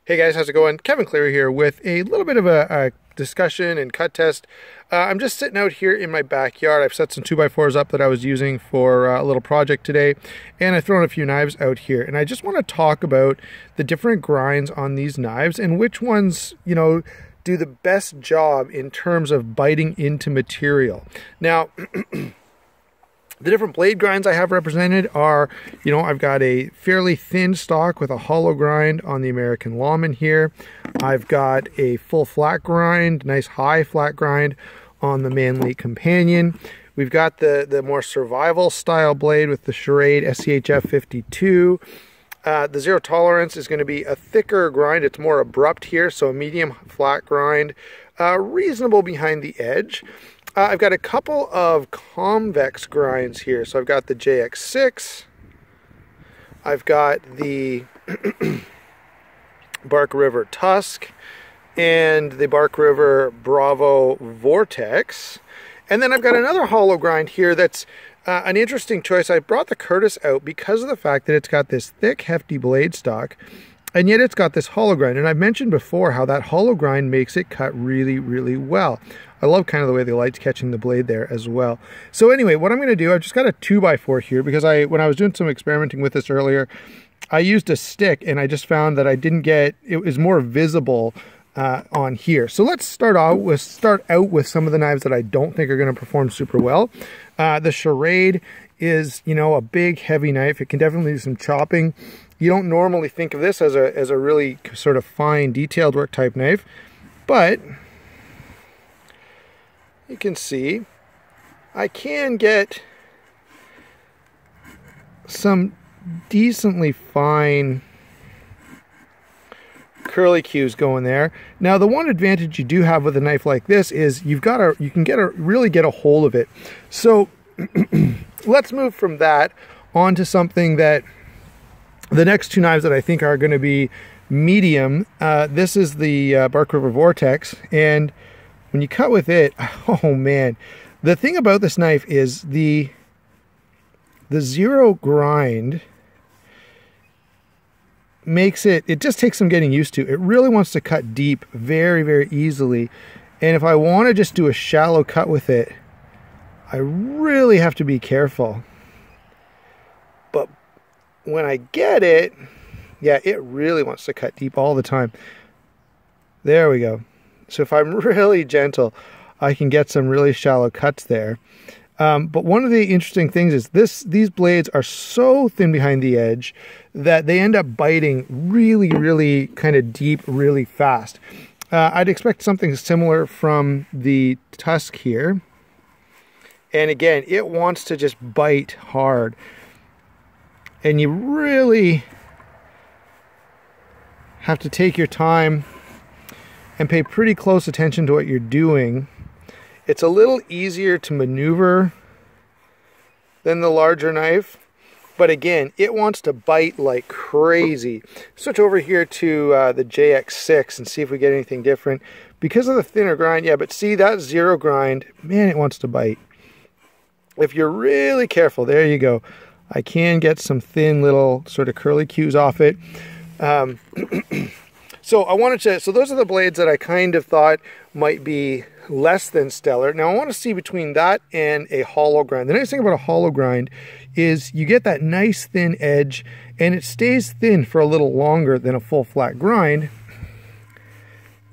Hey guys, how's it going? Kevin Cleary here with a little bit of a discussion and cut test. I'm just sitting out here in my backyard. I've set some 2x4s up that I was using for a little project today, and I've thrown a few knives out here. And I just want to talk about the different grinds on these knives and which ones, do the best job in terms of biting into material. Now, the different blade grinds I have represented are, I've got a fairly thin stock with a hollow grind on the American Lawman here. I've got a full flat grind, nice high flat grind on the Manley Companion. We've got the more survival style blade with the Schrade SCHF 52. The zero tolerance is going to be a thicker grind. It's more abrupt here, so a medium flat grind, reasonable behind the edge. I've got a couple of convex grinds here. So I've got the JX6. I've got the Bark River Tusk and the Bark River Bravo Vortex. And then I've got another hollow grind here that's an interesting choice. I brought the Curtis out because of the fact that it's got this thick, hefty blade stock, and yet it's got this hollow grind. And I've mentioned before how that hollow grind makes it cut really, really well. I love kind of the way the light's catching the blade there as well. So anyway, what I'm going to do, I've just got a 2x4 here because when I was doing some experimenting with this earlier, I used a stick and I just found that it was more visible on here. So let's start out with some of the knives that I don't think are going to perform super well. The Schrade is, a big heavy knife. It can definitely do some chopping. You don't normally think of this as a really sort of fine detailed work type knife, but you can see I can get some decently fine curly cues going there. Now the one advantage you do have with a knife like this is you can really get a hold of it. So let's move from that onto something that the next two knives that I think are going to be medium. This is the Bark River Vortex, and when you cut with it, oh man, the thing about this knife is the zero grind makes it just takes some getting used to. It really wants to cut deep very, very easily. And if I want to just do a shallow cut with it, I really have to be careful. But when I get it, yeah, it really wants to cut deep all the time. There we go. So if I'm really gentle, I can get some really shallow cuts there. But one of the interesting things is these blades are so thin behind the edge that they end up biting really, really kind of deep, really fast. I'd expect something similar from the Tusk here. And again, it wants to just bite hard. And you really have to take your time and pay pretty close attention to what you're doing. It's a little easier to maneuver than the larger knife, but again, it wants to bite like crazy. Switch over here to the JX6 and see if we get anything different. Because of the thinner grind, yeah, but see that zero grind, man, it wants to bite. If you're really careful, there you go. I can get some thin little sort of curly cues off it. So those are the blades that I kind of thought might be less than stellar. Now I want to see between that and a hollow grind. The nice thing about a hollow grind is you get that nice thin edge, and it stays thin for a little longer than a full flat grind.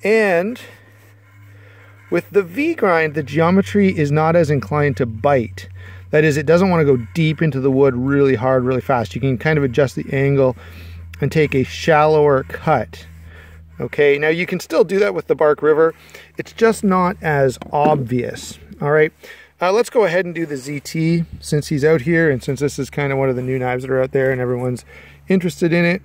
And with the V grind, the geometry is not as inclined to bite. That is, it doesn't want to go deep into the wood really hard, really fast. You can kind of adjust the angle and take a shallower cut. Okay, now you can still do that with the Bark River. It's just not as obvious. All right, let's go ahead and do the ZT since he's out here and since this is kind of one of the new knives that are out there and everyone's interested in it.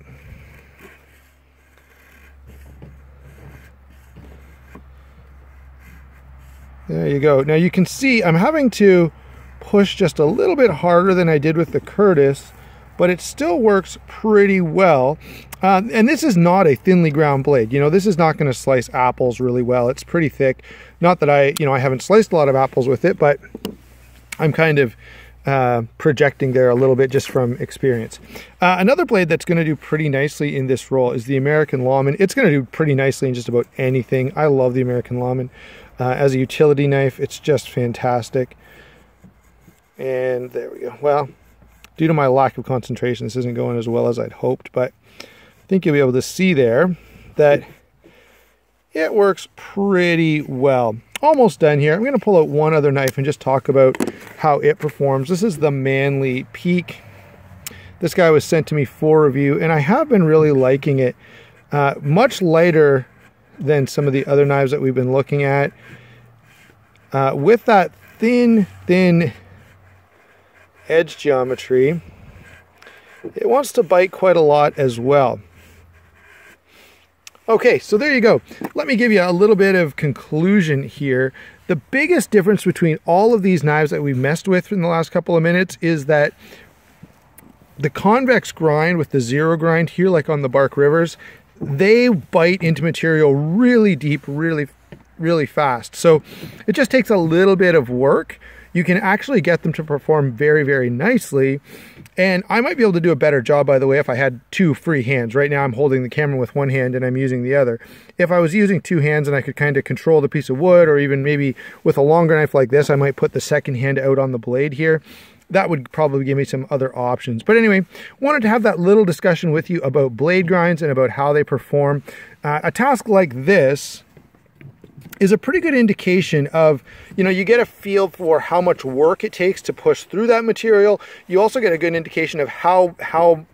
There you go. Now you can see I'm having to push just a little bit harder than I did with the Curtis, but it still works pretty well. And this is not a thinly ground blade. This is not going to slice apples really well. It's pretty thick. Not that I haven't sliced a lot of apples with it, but I'm kind of projecting there a little bit just from experience. Another blade that's going to do pretty nicely in this roll is the American Lawman. It's going to do pretty nicely in just about anything. I love the American Lawman. As a utility knife, it's just fantastic. And there we go. Well, due to my lack of concentration, this isn't going as well as I'd hoped, but I think you'll be able to see there that it works pretty well. Almost done here. I'm going to pull out one other knife and just talk about how it performs. This is the Manly Peak. This guy was sent to me for review, and I have been really liking it. Much lighter than some of the other knives that we've been looking at. With that thin edge geometry, it wants to bite quite a lot as well. Okay, so there you go. Let me give you a little bit of conclusion here. The biggest difference between all of these knives that we've messed with in the last couple of minutes is that the convex grind with the zero grind here, like on the Bark Rivers, they bite into material really deep, really fast. So it just takes a little bit of work. You can actually get them to perform very nicely. And I might be able to do a better job, by the way, if I had two free hands. Right now I'm holding the camera with one hand and I'm using the other. If I was using two hands and I could kind of control the piece of wood, or even maybe with a longer knife like this, I might put the second hand out on the blade here. That would probably give me some other options. But anyway, wanted to have that little discussion with you about blade grinds and about how they perform. A task like this is a pretty good indication of, you get a feel for how much work it takes to push through that material. You also get a good indication of how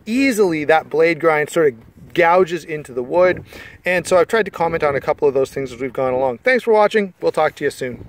easily that blade grind sort of gouges into the wood. And so I've tried to comment on a couple of those things as we've gone along. Thanks for watching. We'll talk to you soon.